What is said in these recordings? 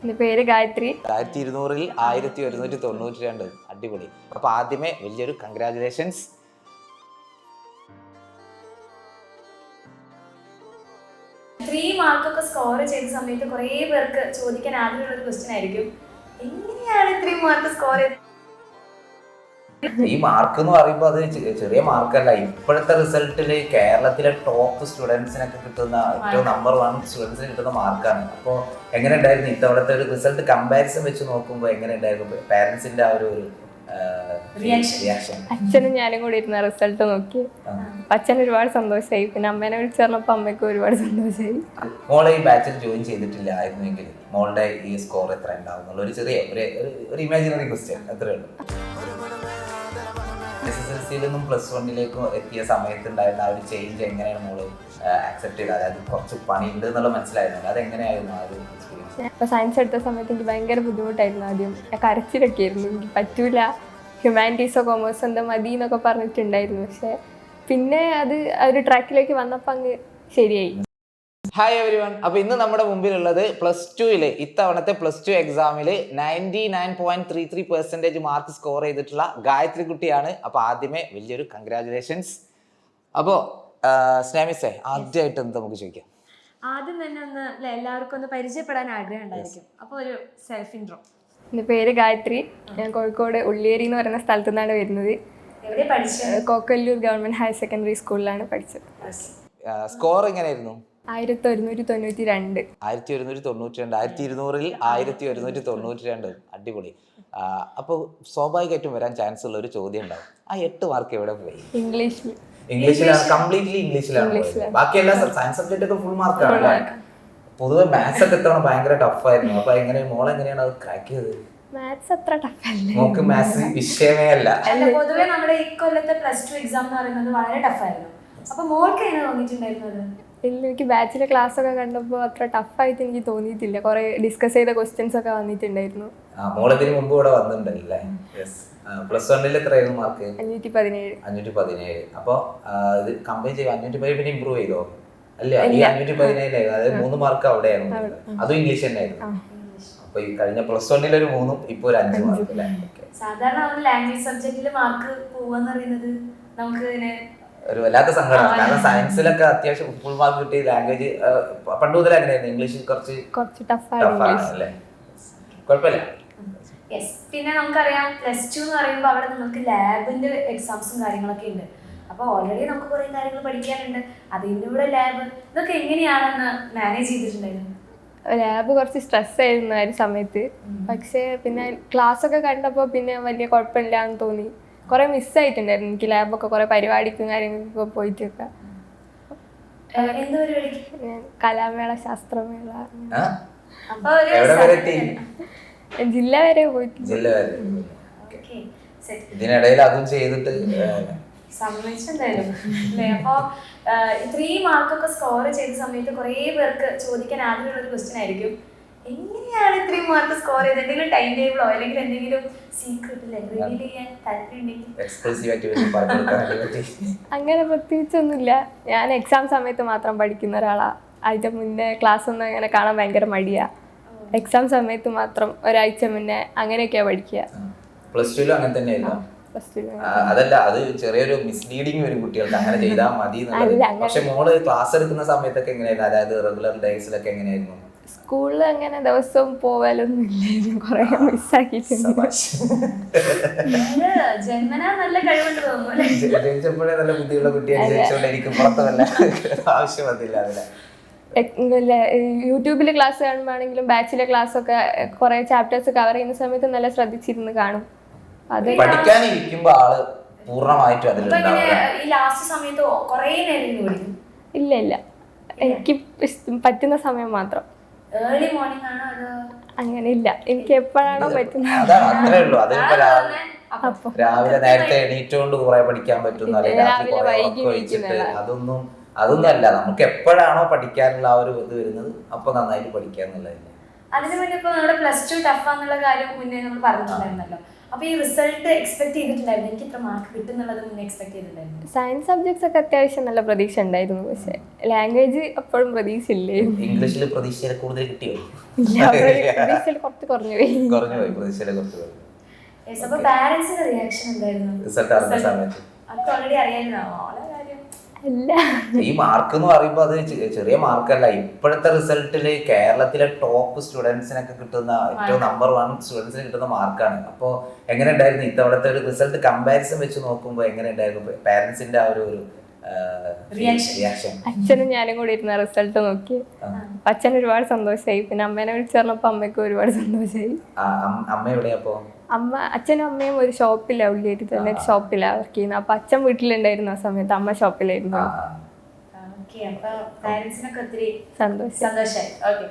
എൻ്റെ പേര് ഗായത്രി. 1200-ൽ 1192. അടിപൊളി. അപ്പൊ ആദ്യമേ വലിയൊരു കൺഗ്രാജുലേഷൻസ്. മാർക്കൊക്കെ സ്കോർ ചെയ്ത സമയത്ത് കുറേ പേർക്ക് ചോദിക്കാൻ ആഗ്രഹമുള്ള ഒരു ക്വസ്റ്റ്യൻ ആയിരിക്കും, എങ്ങനെയാണ് 3 മാർക്ക് സ്കോർ ചെയ്തത്? ഈ മാർക്ക് എന്ന് പറയുമ്പോൾ അത് ചെറിയ മാർക്കല്ല. ഇപ്പോഴത്തെ റിസൾട്ടില് കേരളത്തിലെ ടോപ്പ് സ്റ്റുഡൻസിനൊക്കെ കിട്ടുന്ന ഏറ്റവും നമ്പർ 1 സ്റ്റുഡൻസിന് കിട്ടുന്ന മാർക്കാണ്. അപ്പോൾ എങ്ങനെ ഉണ്ടായിരുന്നു ഇത്തവണത്തെ ഒരു റിസൾട്ട് കമ്പാരിസൺ വെച്ച് നോക്കുമ്പോൾ എങ്ങനെ ഉണ്ടായിരുന്നു പേരൻസിന്റെ ആ ഒരു റിയാക്ഷൻ? അച്ഛനും ഞാനും കൂടി ഇരുന്ന റിസൾട്ട് നോക്കി. അച്ഛൻ ഒരുപാട് സന്തോഷമായി, പിന്നെ അമ്മേനെ വിളിച്ചു പറഞ്ഞപ്പോൾ അമ്മയ്ക്ക് ഒരുപാട് സന്തോഷമായി. മോളെ ഈ ബാച്ചിൽ ജോയിൻ ചെയ്തിട്ടില്ല ആയിരുന്നെങ്കിൽ മോളുടെ ഈ സ്കോർ എത്ര ഉണ്ടാവും എന്നുള്ള ഒരു ചെറിയ ഒരു ഇമാജിനറി ക്വസ്റ്റ്യൻ അത്രേ ഉള്ളൂ. SSLC-യിൽ നിന്നും +1-ലേക്കും എത്തിയ സമയത്ത് ഉണ്ടായിരുന്ന ആ ഒരു ചേഞ്ച് എങ്ങനെയാണ് മോള് ആക്സെപ്റ്റ് ചെയ്തത്? അതായത് കുറച്ച് പണിയുണ്ട് എന്നുള്ള മനസ്സിലായിരുന്നു, അതെങ്ങനെയായിരുന്നു ആ ഒരു എക്സ്പീരിയൻസ്? ഇപ്പോൾ സയൻസ് എടുത്ത സമയത്ത് എനിക്ക് ഭയങ്കര ബുദ്ധിമുട്ടായിരുന്നു. ആദ്യം കരച്ചിലൊക്കെ ആയിരുന്നു, എനിക്ക് പറ്റൂല, ഹ്യൂമാനിറ്റീസോ കോമേഴ്സോ എന്താ മതി എന്നൊക്കെ പറഞ്ഞിട്ടുണ്ടായിരുന്നു. പക്ഷെ പിന്നെ അത് ഒരു ട്രാക്കിലേക്ക് വന്നപ്പോൾ അങ്ങ് ശരിയായി. Hi every one. അപ്പോൾ ഇന്ന് നമ്മുടെ മുമ്പിലുള്ളത് +2-ൽ ഇത്തവണത്തെ +2 എക്സാമിൽ 99.33% മാർക്ക് സ്കോർ ചെയ്തിട്ടുള്ള ഗായത്രി കുട്ടിയാണ്. അപ്പോൾ ആദ്യമേ വലിയൊരു കൺഗ്രാജുലേഷൻസ്. അപ്പോൾ സ്നേമിസേ, ആദ്യമായിട്ട് എന്ത് നമുക്ക് ചോദിക്കാം? ആദ്യം തന്നെ ഒന്ന് എല്ലാവർക്കും ഒന്ന് പരിചയപ്പെടാൻ ആഗ്രഹം ഉണ്ടായിരിക്കും. അപ്പോൾ ഒരു സെൽഫ് ഇൻട്രോ. എൻ്റെ പേര് ഗായത്രി. ഞാൻ കോഴിക്കോട് ഉള്ളിയേരി എന്ന് പറയുന്ന സ്ഥലത്തു നിന്നാണ് വരുന്നത്. എവിടെ പഠിച്ചത്? കോക്കല്ലൂർ ഗവൺമെൻറ് ഹയർ സെക്കൻഡറി സ്കൂളിലാണ് പഠിച്ചത്. സ്കോർ എങ്ങനെയായിരുന്നു? 1192. 1192. 1200-ൽ 1192. അടിപൊളി. അപ്പോൾ സ്വാഭാവികമായിട്ടും വരാൻ ചാൻസ് ഉള്ള ഒരു ചോദ്യം ഉണ്ടാവും, ആ 8 മാർക്ക് എവിടെ പോയി? ഇംഗ്ലീഷിലാണ്, കംപ്ലീറ്റ്ലി ഇംഗ്ലീഷിലാണ്. ബാക്കി എല്ലാ സയൻസ് സബ്ജക്റ്റ് ഒക്കെ ഫുൾ മാർക്കാണ്. പൊതുവെ മാത്സ് ഒക്കെ എത്തണം ഭയങ്കര ടഫായിരുന്നു. അപ്പൊ മോൾ എങ്ങനെയാണ് അത് ക്രാക്ക് ചെയ്തത്? മാത്സ് അത്ര ടഫല്ല, നമുക്ക് മാത്സ് വിഷയമേ അല്ല. പൊതുവെ നമ്മുടെ ഈ കൊല്ലത്തെ +2 എക്സാം എന്ന് പറയുന്നത് വളരെ ടഫായിരുന്നു. അപ്പൊ മോൾക്ക് എങ്ങനെ തോന്നിയിട്ടുണ്ടായിരുന്നത്? എനിക്ക് ബാച്ചിലെ ക്ലാസ് ഒക്കെ കണ്ടപ്പോൾ അത്ര ടഫായിട്ട് എനിക്ക് തോന്നിയിട്ടില്ല. കുറെ ഡിസ്കസ് ചെയ്ത ക്വസ്റ്റ്യൻസ് ഒക്കെ വന്നിട്ടുണ്ടായിരുന്നു. മോളതിന് മുമ്പ് ഇവിടെ വന്നിട്ടുണ്ടല്ലേ? +1-ൽ എത്രയായിരുന്നു മാർക്ക്? 517. അപ്പൊ ഇത് കമ്പയർ ചെയ്യുമ്പോൾ 517 പിന്നെ ഇമ്പ്രൂവ് ചെയ്തോ? അല്ല, ഈ 517 അതായത് 3 മാർക്ക് അവിടെയായിരുന്നു, അതും ഇംഗ്ലീഷ് തന്നെയായിരുന്നു. അപ്പൊ ഈ കഴിഞ്ഞ +1-ൽ ഒരു 3, ഇപ്പൊ ഒരു 5 മാർക്ക് അല്ലേ? സാധാരണ ലാംഗ്വേജ് സബ്ജക്റ്റില് മാർക്ക് പോവാന്ന് പറയുന്നത് നമുക്ക് ഒരു വല്ലാത്ത സങ്കടമാണ്. കാരണം സയൻസിലൊക്കെ അത്യാവശ്യം ഫുൾ മാർക്ക് കിട്ടി. ലാംഗ്വേജ് പണ്ട് മുതൽ അങ്ങനെയായിരുന്നു, ഇംഗ്ലീഷിൽ കുറച്ച് ടഫാണ് അല്ലേ? കുഴപ്പമില്ല. പിന്നെ നമുക്കറിയാം +2 എന്ന് പറയുമ്പോൾ അവിടെ നമുക്ക് ലാബിന്റെ എക്സാംസും കാര്യങ്ങളൊക്കെ ഉണ്ട്. അപ്പോൾ ഓൾറെഡി നമുക്ക് കുറേ കാര്യങ്ങൾ പഠിക്കാനുണ്ട്, അതിൻ്റെ കൂടെ ലാബ്, ഇതൊക്കെ എങ്ങനെയാണെന്ന് മാനേജ് ചെയ്തിട്ടുണ്ടായിരുന്നു? ലാബ് കുറച്ച് സ്ട്രെസ് ആയിരുന്നു ആ ഒരു സമയത്ത്. പക്ഷേ പിന്നെ ക്ലാസ് ഒക്കെ കണ്ടപ്പോൾ പിന്നെ വലിയ കുഴപ്പമില്ലാന്ന് തോന്നി. കുറെ മിസ്സായിട്ടുണ്ടായിരുന്നു എനിക്ക് ലാബൊക്കെ, കുറെ പരിപാടിക്കും കാര്യങ്ങൾക്കൊക്കെ പോയിട്ടൊക്കെ. കലാമേള, ശാസ്ത്രമേള, ജില്ല വരെ പോയിട്ടുണ്ട്. ഇതിനിടയിൽ അതും ചെയ്തിട്ട് സമ്മതിച്ചിട്ടുണ്ടായിരുന്നു അല്ലേ? അപ്പോൾ 3 മാർക്കൊക്കെ സ്കോർ ചെയ്ത സമയത്ത് കുറേ പേർക്ക് ചോദിക്കാൻ ആഗ്രഹമുള്ള ഒരു ക്വസ്റ്റ്യൻ ആയിരിക്കും, എങ്ങനെയാണ് 3 മാർക്ക് സ്കോർ ചെയ്തത്? എന്തെങ്കിലും ടൈം ടേബിളോ അല്ലെങ്കിൽ എന്തെങ്കിലും സീക്രട്ട് റിവീൽ ചെയ്യാൻ താല്പര്യമുണ്ടെങ്കിൽ? അങ്ങനെ പ്രത്യേകിച്ചൊന്നുമില്ല. ഞാൻ എക്സാം സമയത്ത് മാത്രം പഠിക്കുന്ന ഒരാളാണ്. അതിൻ്റെ മുന്നേ ക്ലാസ് ഒന്നും അങ്ങനെ കാണാൻ ഭയങ്കര മടിയാ. എക്സാം സമയത്ത് മാത്രം ഒരാഴ്ച മുന്നേ അങ്ങനെയൊക്കെയാ പഠിക്കുക. +2-ലും അങ്ങനെ തന്നെയായിരുന്നു. അതല്ല, അത് ചെറിയൊരു മിസ്ലീഡിങ് വരും കുട്ടികൾക്ക്, അങ്ങനെ ചെയ്താൽ മതി എന്നുള്ളത്. പക്ഷെ മോള് ക്ലാസ് എടുക്കുന്ന സമയത്തൊക്കെ എങ്ങനെയായിരുന്നു? അതായത് റെഗുലർ ഡേയ്സിലൊക്കെ എങ്ങനെയായിരുന്നു? സ്കൂളിൽ അങ്ങനെ ദിവസവും പോവാലൊന്നും ഇല്ലായിരുന്നു, കുറെ മിസ്സാക്കിയിട്ടുണ്ട്. ജന്മനാ നല്ല കഴിവുണ്ട് തോന്നുന്നു. ജനിച്ചപ്പോഴേ നല്ല ബുദ്ധിയുള്ള കുട്ടിയാണ് ജനിച്ചുകൊണ്ടിരിക്കും, പുറത്തുമല്ല ആവശ്യം വന്നില്ല. അതിലെ യൂട്യൂബിൽ ക്ലാസ് കാണുമ്പോഴാണെങ്കിലും ബാച്ചിലെ ക്ലാസ് ഒക്കെ കുറെ ചാപ്റ്റേഴ്സ് കവർ ചെയ്യുന്ന സമയത്ത് നല്ല ശ്രദ്ധിച്ചിരുന്ന് കാണും. അത് പഠിക്കാനിരിക്കുമ്പോ ആള് പൂർണ്ണമായിട്ടും ഇല്ല, എനിക്ക് പറ്റുന്ന സമയം മാത്രം. അങ്ങനെ ഇല്ല, എനിക്ക് എപ്പോഴാണോ പറ്റുന്നത് രാവിലെ നേരത്തെ എണീറ്റുകൊണ്ട് കുറെ പഠിക്കാൻ പറ്റുന്ന, അതൊന്നും അല്ല. നമുക്ക് എപ്പോഴാണോ പഠിക്കാനുള്ള ആ ഒരു ഇത് വരുന്നത് അപ്പൊ നന്നായിട്ട് പഠിക്കാന്നുള്ളതല്ലേ. അതിനു വേണ്ടി ഇപ്പൊ നമ്മുടെ +2 ടഫാന്നുള്ള കാര്യം മുന്നേ നമ്മൾ പറഞ്ഞിട്ടുണ്ടായിരുന്നല്ലോ. അപ്പൊ ഈ റിസൾട്ട് എക്സ്പെക്ട് ചെയ്തിട്ടുണ്ടായിരുന്നു എനിക്ക് ഇത്ര മാർക്ക് കിട്ടുന്നുള്ളത് മുന്നേ എക്സ്പെക്ട് ചെയ്തിട്ടുണ്ടായിരുന്നു? സയൻസ് സബ്ജക്ട്സ് ഒക്കെ അത്യാവശ്യം നല്ല പ്രതീക്ഷ ഉണ്ടായിരുന്നു, പക്ഷെ ലാംഗ്വേജ് അപ്പോഴും പ്രതീക്ഷ ഇല്ലായിരുന്നു. ഇംഗ്ലീഷിൽ പ്രതീക്ഷയിൽ കൂടുതൽ കിട്ടിയോ? പ്രതീക്ഷയിൽ കുറച്ച് കുറഞ്ഞു പോയി. പ്രതീക്ഷയിൽ കുറച്ച് പോയി. അപ്പൊ പാരന്റ്സിന്റെ റിയാക്ഷൻ എന്തായിരുന്നു? റിസൾട്ട് അറിഞ്ഞ സമയത്ത് അത് ഓൾറെഡി അറിയായിരുന്നോ കാര്യം? അല്ല, ഈ മാർക്ക് എന്ന് പറയുമ്പോൾ അത് ചെറിയ മാർക്കല്ല. ഇപ്പോഴത്തെ റിസൾട്ടിൽ കേരളത്തിലെ ടോപ്പ് സ്റ്റുഡൻസിനൊക്കെ കിട്ടുന്ന ഏറ്റവും നമ്പർ 1 സ്റ്റുഡൻസിന് കിട്ടുന്ന മാർക്കാണ്. അപ്പോൾ എങ്ങനെ ഉണ്ടായിരുന്നു ഇത്തവണത്തെ ഒരു റിസൾട്ട് കമ്പാരിസൺ വെച്ച് നോക്കുമ്പോൾ എങ്ങനെ ഉണ്ടായിരുന്നു പാരന്റ്സിന്റെ ആ ഒരു റിയാക്ഷൻ? അച്ഛനും ഞാനും കൂടി ഇരുന്ന റിസൾട്ട് നോക്കി. അച്ഛൻ ഒരുപാട് സന്തോഷമായി, പിന്നെ അമ്മേനെ വിളിച്ചു പറഞ്ഞപ്പോ അമ്മയ്ക്ക് ഒരുപാട് സന്തോഷമായി. അമ്മ എവിടെയാപ്പോ? അച്ഛനും അമ്മയും ഒരു ഷോപ്പിലാണ്, ഉള്ളിയേരി തന്നെ ഒരു ഷോപ്പിലാണ് വർക്ക് ചെയ്യുന്നത്. അപ്പൊ അച്ഛൻ വീട്ടിലുണ്ടായിരുന്നു ആ സമയത്ത്, അമ്മ ഷോപ്പിലായിരുന്നു. സന്തോഷമായി. ഓക്കെ.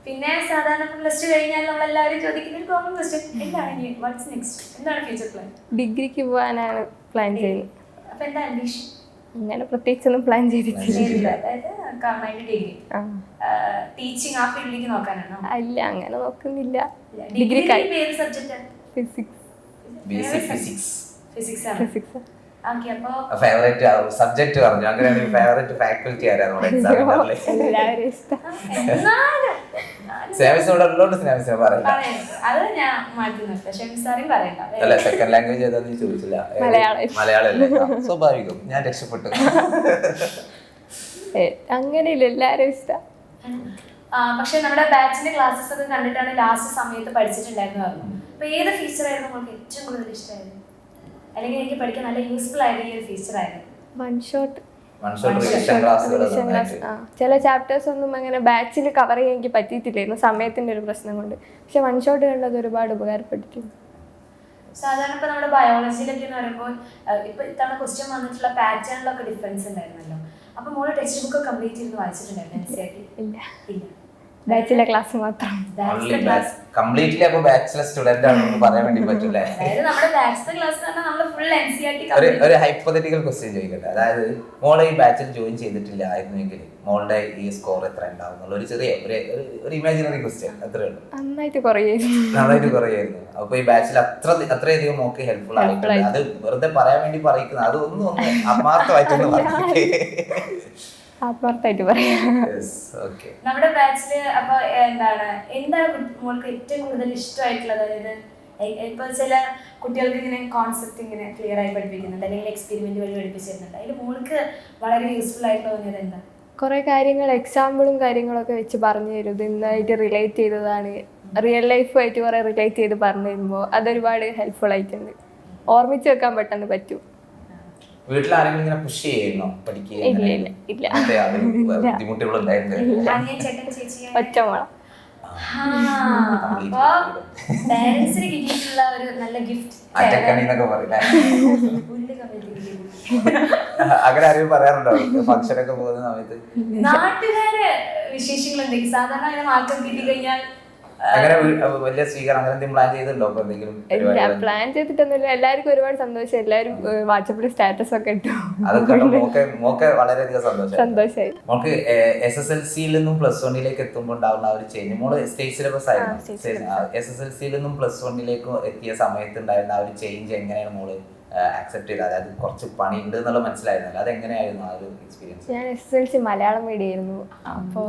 പിന്നെ സാധാരണ പ്ലസ് ടു കഴിഞ്ഞാൽ നമ്മളെല്ലാവരും ചോദിക്കുന്ന ഒരു കോമൺ ക്വസ്റ്റ്യൻ, എന്താണ് വാട്ട്സ് നെക്സ്റ്റ്, എന്താണ് ഫ്യൂച്ചർ പ്ലാൻ? ഡിഗ്രിക്ക് പോകാനാണ് പ്ലാൻ ചെയ്യുന്നത്. അപ്പൊ എന്താ അംബിഷൻ? അങ്ങനെ പ്രത്യേകിച്ചൊന്നും പ്ലാൻ ചെയ്തിട്ടില്ല. അതായത് ഡിഗ്രി ടീച്ചിങ് ആ ഫീൽഡിലേക്ക് നോക്കാനാണോ? അല്ല, അങ്ങനെ നോക്കുന്നില്ല. ഡിഗ്രി ഏത് സബ്ജക്റ്റ്? ഫിസിക്സ്. ഫേവറേറ്റ് സബ്ജക്ട് പറഞ്ഞു. അങ്ങനെയാണെങ്കിൽ ഫേവറേറ്റ് ഫാക്കൽറ്റി ആരാണ് എക്സാമിനറിലെ? എല്ലാവരും ഇഷ്ടം. സ്നാമിസിനോട് ഉള്ളോണ്ട് സ്നാമിസിനെ പറയണ്ട. അത് ഞാൻ മാറ്റി നിർത്താം. ഷെമിസാറിയും പറയണ്ട. അല്ല, സെക്കൻഡ് ലാംഗ്വേജ് ഏതാന്ന് ചോദിച്ചില്ല. മലയാളമല്ലേ? സ്വാഭാവികം, ഞാൻ രക്ഷപ്പെട്ടു. അങ്ങനെയില്ല, എല്ലാരും ഇഷ്ടം. പക്ഷെ നമ്മുടെ ബാച്ചിന്റെ ക്ലാസ്സസ് ഒക്കെ കണ്ടിട്ടാണ് ലാസ്റ്റ് സമയത്ത് പഠിച്ചിട്ടുണ്ടായിരുന്നു പറഞ്ഞു. അപ്പൊ ഏത് ഫീച്ചർ ആയിരുന്നു നിങ്ങൾക്ക് ഏറ്റവും കൂടുതൽ ഇഷ്ടമായിരുന്നു, അല്ലെങ്കിൽ എനിക്ക് പഠിക്കാൻ നല്ല യൂസ്ഫുൾ ആയിരുന്നു ഈ ഒരു ഫീച്ചർ ആയിരുന്നു? One shot. ചില ചാപ്റ്റേഴ്സ് ഒന്നും അങ്ങനെ ബാച്ചിൽ കവർ ചെയ്യാൻ എനിക്ക് പറ്റിയിട്ടില്ലായിരുന്നു, സമയത്തിന്റെ ഒരു പ്രശ്നം കൊണ്ട്. പക്ഷെ വൺ ഷോട്ട് കണ്ടത് ഒരുപാട് ഉപകാരപ്പെട്ടിട്ടുണ്ട്. സാധാരണ ഇപ്പൊ നമ്മുടെ ബയോളജിയിലൊക്കെ എന്ന് പറയുമ്പോൾ ഇപ്പൊ ഇത്തവണ ക്വസ്റ്റ്യൻ വന്നിട്ടുള്ള പാറ്റേണിലൊക്കെ ഡിഫറൻസ് ഉണ്ടായിരുന്നല്ലോ. അപ്പൊ മോള് ടെക്സ്റ്റ് ബുക്ക് കംപ്ലീറ്റ് ചെയ്ത് വായിച്ചിട്ടുണ്ടായിരുന്നു? ഇല്ല, ബാച്ചിലെ ക്ലാസ് മാത്രം. കംപ്ലീറ്റ്ലി അപ്പൊ ബാച്ചിലർ സ്റ്റുഡന്റ് ആണെന്ന് പറയാൻ വേണ്ടി പറ്റില്ല. ഒരു ഹൈപ്പോത്തറ്റിക്കൽ ക്വസ്റ്റ്യൻ ചോദിക്കട്ടെ. അതായത് മോളെ ഈ ബാച്ചിൽ ജോയിൻ ചെയ്തിട്ടില്ലായിരുന്നെങ്കിൽ മോളുടെ ഈ സ്കോർ എത്ര ഉണ്ടാവും എന്നുള്ള ഒരു ചെറിയ ഒരു ഇമാജിനറി ക്വസ്റ്റ്യൻ. അത്രേ ഉള്ളൂ. നന്നായിട്ട് കുറയായിരുന്നു. അപ്പൊ ഈ ബാച്ചിൽ അത്രയധികം മോക്ക് ഹെൽപ്ഫുൾ ആയിട്ടുണ്ട്. അത് വെറുതെ പറയാൻ വേണ്ടി പറയിക്കുന്നത്, അതൊന്നും ആത്മാർത്ഥമായിട്ടൊന്ന് പറഞ്ഞേ. ആത്മാർത്ഥമായിട്ട് പറയാം. നമ്മുടെ ബാച്ചില് അപ്പൊ എന്താണ് മോൾക്ക് ഏറ്റവും കൂടുതൽ ഇഷ്ടമായിട്ടുള്ളത്? അതായത് ഇപ്പൊ ചില കുട്ടികൾക്ക് ഇങ്ങനെ കോൺസെപ്റ്റ് ഇങ്ങനെ ക്ലിയർ ആയി പഠിപ്പിക്കുന്നുണ്ട്, അല്ലെങ്കിൽ എക്സ്പെരിമെന്റ് വഴി പഠിപ്പിച്ചിരുന്നുണ്ട്. അതിൽ മോൾക്ക് വളരെ യൂസ്ഫുൾ ആയിട്ട് തോന്നിയത് എന്താ? കുറെ കാര്യങ്ങൾ എക്സാമ്പിളും കാര്യങ്ങളൊക്കെ വെച്ച് പറഞ്ഞു തരും. ഇത് ഇന്നായിട്ട് റിലേറ്റ് ചെയ്തതാണ്, റിയൽ ലൈഫുമായിട്ട് കുറെ റിലേറ്റ് ചെയ്ത് പറഞ്ഞു തരുമ്പോൾ അതൊരുപാട് ഹെൽപ്ഫുൾ ആയിട്ടുണ്ട്. ഓർമ്മിച്ച് വെക്കാൻ പെട്ടെന്ന് പറ്റും. വീട്ടിൽ ആരെങ്കിലും ഇങ്ങനെ പുഷ് ചെയ്യുന്നോ പഠിക്കുക? ഒറ്റമോള. അങ്ങനെ ആരെയും പറയാറുണ്ടോ ഫംഗ്ഷനൊക്കെ പോകുന്ന സമയത്ത്? നാട്ടുകാര് വിശേഷങ്ങൾ എന്തെങ്കിലും സാധാരണ മാർക്കം കിട്ടി കഴിഞ്ഞാൽ അങ്ങനെ വലിയ സ്വീകരണം അങ്ങനെ എന്തെങ്കിലും പ്ലാൻ ചെയ്തിട്ടുണ്ടോ? പ്ലാൻ ചെയ്തിട്ടൊന്നുമില്ല. എല്ലാവർക്കും ഒരുപാട് സന്തോഷം. എല്ലാവരും വാട്സാപ്പിൽ സ്റ്റാറ്റസ് ഒക്കെ ഇട്ടു. മോക്ക് വളരെയധികം സന്തോഷമായി. മോക്ക് SSLCയിൽ നിന്നും +1 എത്തുമ്പോൾ ഉണ്ടാവുന്ന ഒരു ചേഞ്ച്, മോള് സ്റ്റേറ്റ് സിലബസ് ആയിരുന്നു. SSLCയിൽ നിന്നും +1 എത്തിയ സമയത്ത് ഉണ്ടായിരുന്ന ആ ഒരു ചേഞ്ച് എങ്ങനെയാണ് മോള് ആക്സെപ്റ്റ് ചെയ്തത്? അതായത് കുറച്ച് പണി ഉണ്ട് എന്നുള്ള മനസ്സിലായിരുന്നല്ലോ, അതെങ്ങനെയായിരുന്നു ആ ഒരു എക്സ്പീരിയൻസ്? ഞാൻ SSLC മലയാളം മീഡിയം ആയിരുന്നു. അപ്പോൾ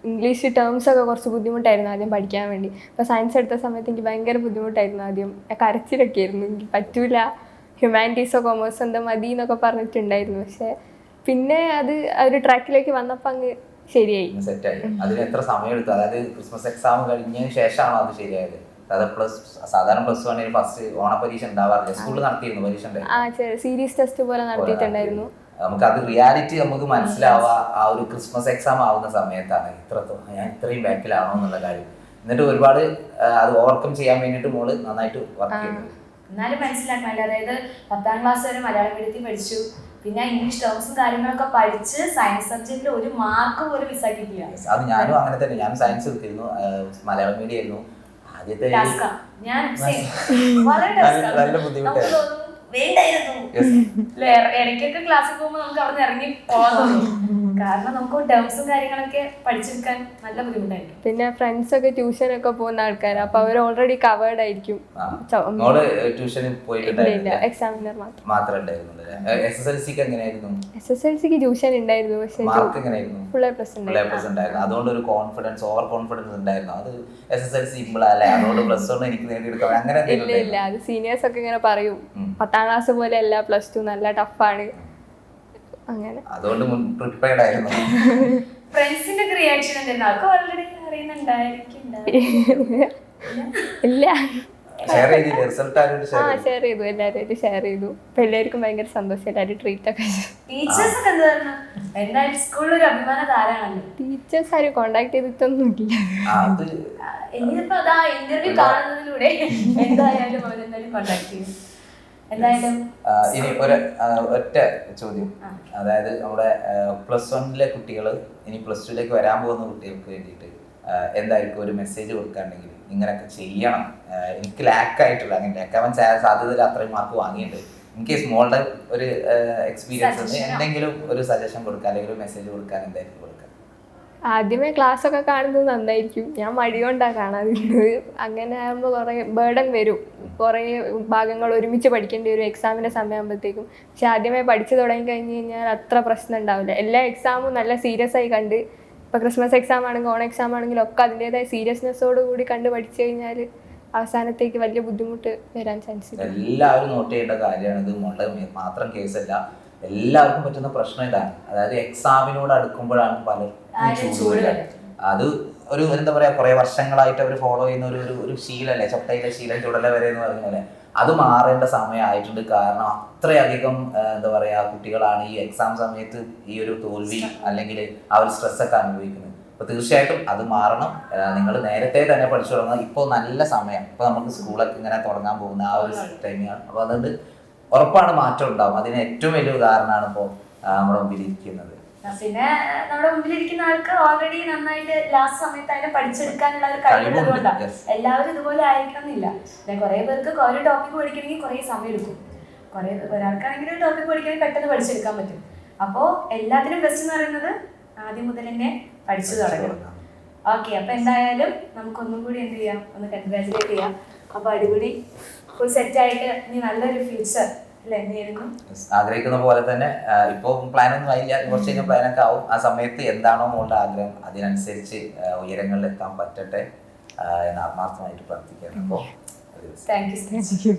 ഇംഗ്ലീഷ് ടേംസ് ഒക്കെ കുറച്ച് ബുദ്ധിമുട്ടായിരുന്നു ആദ്യം പഠിക്കാൻ വേണ്ടി. അപ്പോൾ സയൻസ് എടുത്ത സമയത്ത് എനിക്ക് ഭയങ്കര ബുദ്ധിമുട്ടായിരുന്നു. ആദ്യം കരച്ചിലൊക്കെ ആയിരുന്നു, എനിക്ക് പറ്റൂല, ഹ്യൂമാനിറ്റീസോ കൊമേഴ്സോ എന്താ മതി എന്നൊക്കെ പറഞ്ഞിട്ടുണ്ടായിരുന്നു. പക്ഷെ പിന്നെ അത് ഒരു ട്രാക്കിലേക്ക് വന്നപ്പോൾ അങ്ങ് ശരിയായി, സെറ്റായി. അതിന് എത്ര സമയം എടുത്തു? അതായത് ക്രിസ്മസ് എക്സാം കഴിഞ്ഞതിന് ശേഷമാണോ അത് ശരിയായത്? സാധാരണ +1 ഫസ്റ്റ് ഓണപരീക്ഷ ഉണ്ടാവാറില്ല, സ്കൂളിൽ നടത്തിയിരുന്നു പരീക്ഷ? സീരീസ് ടെസ്റ്റ് പോലെ നടത്തിയിട്ടുണ്ടായിരുന്നു. നമുക്ക് അത് റിയാലിറ്റി നമുക്ക് മനസ്സിലാവുക ആ ഒരു ക്രിസ്മസ് എക്സാം ആവുന്ന സമയത്താണ്. ഞാൻ ഇത്രയും ബാക്കിലാണോ എന്നുള്ള കാര്യം. എന്നിട്ട് ഒരുപാട് അത് ഓവർകം ചെയ്യാൻ വേണ്ടിയിട്ട് മോള് നന്നായിട്ട് വർക്ക് ചെയ്യുന്നു. എന്നാലും മനസ്സിലാക്കണല്ലോ, അതായത് 10ാം ക്ലാസ് വരെ മലയാളം മീഡിയത്തിൽ പഠിച്ചു, പിന്നെ ഇംഗ്ലീഷ് ടേംസും കാര്യങ്ങളൊക്കെ പഠിച്ച് സയൻസ് സബ്ജക്റ്റിൽ ഒരു മാർക്ക് പോലും മിസ്സാക്കിയിട്ടില്ല. അത് ഞാനും അങ്ങനെ തന്നെ. ഞാൻ സയൻസ് എടുത്തിരുന്നു, മലയാളം മീഡിയം ആയിരുന്നു. നല്ല ബുദ്ധിമുട്ടായിരുന്നു. ഇടയ്ക്കൊക്കെ ക്ലാസ്സിൽ പോകുമ്പോൾ നമുക്ക് അവിടെ നിന്ന് ഇറങ്ങി പോകാൻ തോന്നും. കാരണം നമുക്ക് ടേംസും കാര്യങ്ങളൊക്കെ പഠിച്ചെടുക്കാൻ നല്ല ബുദ്ധിമുട്ടായിരിക്കും. പിന്നെ ഫ്രണ്ട്സ് ഒക്കെ ട്യൂഷനൊക്കെ പോകുന്ന ആൾക്കാരാണ്, അപ്പൊ അവർ ഓൾറെഡി കവേർഡ് ആയിരിക്കും. ട്യൂഷന് ഇല്ല, എക്സാമിനർ മാത്രമേ ഉണ്ടായിരുന്നുള്ളൂ. SSLC-ക്ക് എങ്ങനെയായിരുന്നു? SSLC-ക്ക് ട്യൂഷൻ ഉണ്ടായിരുന്നു, പക്ഷേ മാർക്ക് എങ്ങനെയായിരുന്നു? ഫുൾ എ പ്ലസ് ഉണ്ടായിരുന്നു. അതുകൊണ്ട് ഒരു കോൺഫിഡൻസ്, ഓവർ കോൺഫിഡൻസ് ഉണ്ടായിരുന്നു. അത് SSLC സിമ്പിൾ അല്ലേ, അതുകൊണ്ട് +1 എനിക്ക് നേടിയെടുക്കാം അങ്ങനെ ഇല്ല. അത് സീനിയേഴ്സ് ഒക്കെ ഇങ്ങനെ പറയും, 10ാം ക്ലാസ് പോലെ അല്ല, +2 നല്ല ടഫാണ് അങ്ങനെ. അതുകൊണ്ട് പ്രിപ്പയർഡ് ആയിരുന്നു. ഫ്രണ്ട്സിന്റെ ഒക്കെ റിയാക്ഷൻ എന്തായിരുന്നു? അവർക്ക് ഓൾറെഡി അറിയുന്നുണ്ടായിരിക്കും. ഇല്ല, ഷെയർ ചെയ്തില്ലേ റിസൾട്ട്? ഷെയർ ചെയ്തു, എല്ലാവരും ഷെയർ ചെയ്തു. അപ്പൊ എല്ലാവർക്കും ഭയങ്കര സന്തോഷം, എല്ലാവരും ട്രീറ്റ് ഒക്കെ. ടീച്ചേഴ്സ് ഒക്കെ എന്ത് പറഞ്ഞു? എന്തായാലും സ്കൂളിൽ ഒരു അഭിമാന താരമാണല്ലോ. ടീച്ചേഴ്സ് ആരും കോണ്ടാക്ട് ചെയ്തിട്ടൊന്നുമില്ല. ഇനിയിപ്പോ അതാ ഇന്റർവ്യൂ കാണുന്നതിലൂടെ എന്തായാലും അവരെന്തായാലും കോണ്ടാക്ട് ചെയ്യും. എന്തായാലും ഇനി ഒറ്റ ചോദ്യം, അതായത് നമ്മുടെ +1-ലെ കുട്ടികൾ ഇനി +2-ലേക്ക് വരാൻ പോകുന്ന കുട്ടികൾക്ക് വേണ്ടിയിട്ട് എന്തായിരിക്കും ഒരു മെസ്സേജ് കൊടുക്കാണ്ടെങ്കിൽ ഇങ്ങനെയൊക്കെ ചെയ്യണം, എനിക്ക് ലാക്കായിട്ടുള്ള അങ്ങനെ ലാക്കാവാൻ സാധ്യതയിൽ അത്രയും മാർക്ക് വാങ്ങിയിട്ടുണ്ട്, എനിക്ക് സ്മോളുടെ ഒരു എക്സ്പീരിയൻസ് എന്തെങ്കിലും ഒരു സജഷൻ കൊടുക്കാൻ അല്ലെങ്കിൽ ഒരു മെസ്സേജ് കൊടുക്കാൻ എന്തായിരിക്കും കൊടുക്കുക? ആദ്യമേ ക്ലാസ് ഒക്കെ കാണുന്നത് നന്നായിരിക്കും. ഞാൻ മടികൊണ്ടാണ് കാണാതിരുന്നത്. അങ്ങനെ ആകുമ്പോൾ കുറേ ബേർഡൻ വരും, കുറേ ഭാഗങ്ങൾ ഒരുമിച്ച് പഠിക്കേണ്ടി വരും എക്സാമിൻ്റെ സമയമാകുമ്പോഴത്തേക്കും. പക്ഷെ ആദ്യമേ പഠിച്ചു തുടങ്ങി കഴിഞ്ഞ് കഴിഞ്ഞാൽ അത്ര പ്രശ്നം ഉണ്ടാവില്ല. എല്ലാ എക്സാമും നല്ല സീരിയസ് ആയി കണ്ട്, ഇപ്പോൾ ക്രിസ്മസ് എക്സാം ആണെങ്കിൽ ഓൺ എക്സാം ആണെങ്കിലും ഒക്കെ അതിൻ്റെതായ സീരിയസ്നെസ്സോട് കൂടി കണ്ട് പഠിച്ചു കഴിഞ്ഞാൽ അവസാനത്തേക്ക് വലിയ ബുദ്ധിമുട്ട് വരാൻ ചാൻസ് ഇല്ല. എല്ലാവരും നോട്ട് ചെയ്യേണ്ട കാര്യമാണ്, ഇത് മോളുടെ മാത്രം കേസല്ല, എല്ലാവർക്കും പറ്റുന്ന പ്രശ്നം ഇതാണ്. അതായത് എക്സാമിനോട് അടുക്കുമ്പോഴാണ് പലർക്കും ചൂട്. അത് ഒരു എന്താ പറയാ, കുറെ വർഷങ്ങളായിട്ട് അവർ ഫോളോ ചെയ്യുന്ന ഒരു ശീലല്ലേ, ചൊട്ടയിലെ ശീലം ചുടല വരെ എന്ന് പറഞ്ഞ പോലെ അത് മാറേണ്ട സമയമായിട്ടുണ്ട്. കാരണം അത്രയധികം എന്താ പറയാ കുട്ടികളാണ് ഈ എക്സാം സമയത്ത് ഈ ഒരു തോൽവി അല്ലെങ്കിൽ ആ ഒരു സ്ട്രെസ്സൊക്കെ അനുഭവിക്കുന്നത്. അപ്പോൾ തീർച്ചയായിട്ടും അത് മാറണം. നിങ്ങൾ നേരത്തെ തന്നെ പഠിച്ചു തുടങ്ങുക. ഇപ്പോൾ നല്ല സമയം, ഇപ്പോൾ നമുക്ക് സ്കൂളൊക്കെ ഇങ്ങനെ തുടങ്ങാൻ പോകുന്ന ആ ഒരു ടൈമിലാണ്. അപ്പോൾ അതുകൊണ്ട് ഉറപ്പാണ് മാറ്റം ഉണ്ടാവും. അതിന് ഏറ്റവും വലിയ ഉദാഹരണമാണ് ഇപ്പോൾ നമ്മുടെ മുമ്പിൽ ഇരിക്കുന്നത്. പിന്നെ നമ്മുടെ മുമ്പിലിരിക്കുന്ന ആൾക്ക് ഓൾറെഡി നന്നായിട്ട് ലാസ്റ്റ് സമയത്ത് അതിനെ പഠിച്ചെടുക്കാനുള്ള ഒരു കഴിവുള്ളതുകൊണ്ടാണ്. എല്ലാവരും ഇതുപോലെ ആയിരിക്കണം എന്നില്ല. കുറെ പേർക്ക് ഒരു ടോപ്പിക് പഠിക്കണമെങ്കിൽ കുറെ സമയം എടുക്കും. ഒരാൾക്കാണെങ്കിൽ ഒരു ടോപ്പിക് പഠിക്കണമെങ്കിൽ പെട്ടെന്ന് പഠിച്ചെടുക്കാൻ പറ്റും. അപ്പോൾ എല്ലാത്തിനും ബെസ്റ്റ് എന്ന് പറയുന്നത് ആദ്യം മുതൽ തന്നെ പഠിച്ചു തുടങ്ങണം. ഓക്കെ, അപ്പൊ എന്തായാലും നമുക്കൊന്നും കൂടി എന്ത് ചെയ്യാം, ഒന്ന് കൺഗ്രാജുലേറ്റ് ചെയ്യാം. അപ്പൊ അടിപൊളി ഫുൾ സെറ്റായിട്ട് ഇനി നല്ലൊരു ഫ്യൂച്ചർ ആഗ്രഹിക്കുന്ന പോലെ തന്നെ ഇപ്പോൾ പ്ലാനൊന്നും ആയില്ല, കുറച്ച് കഴിഞ്ഞാൽ പ്ലാനൊക്കെ ആവും. ആ സമയത്ത് എന്താണോ മോളുടെ ആഗ്രഹം അതിനനുസരിച്ച് ഉയരങ്ങളിൽ എത്താൻ പറ്റട്ടെ എന്ന് ആത്മാർത്ഥമായിട്ട് പ്രാർത്ഥിക്കുകയാണ്. അപ്പോൾ താങ്ക് യു.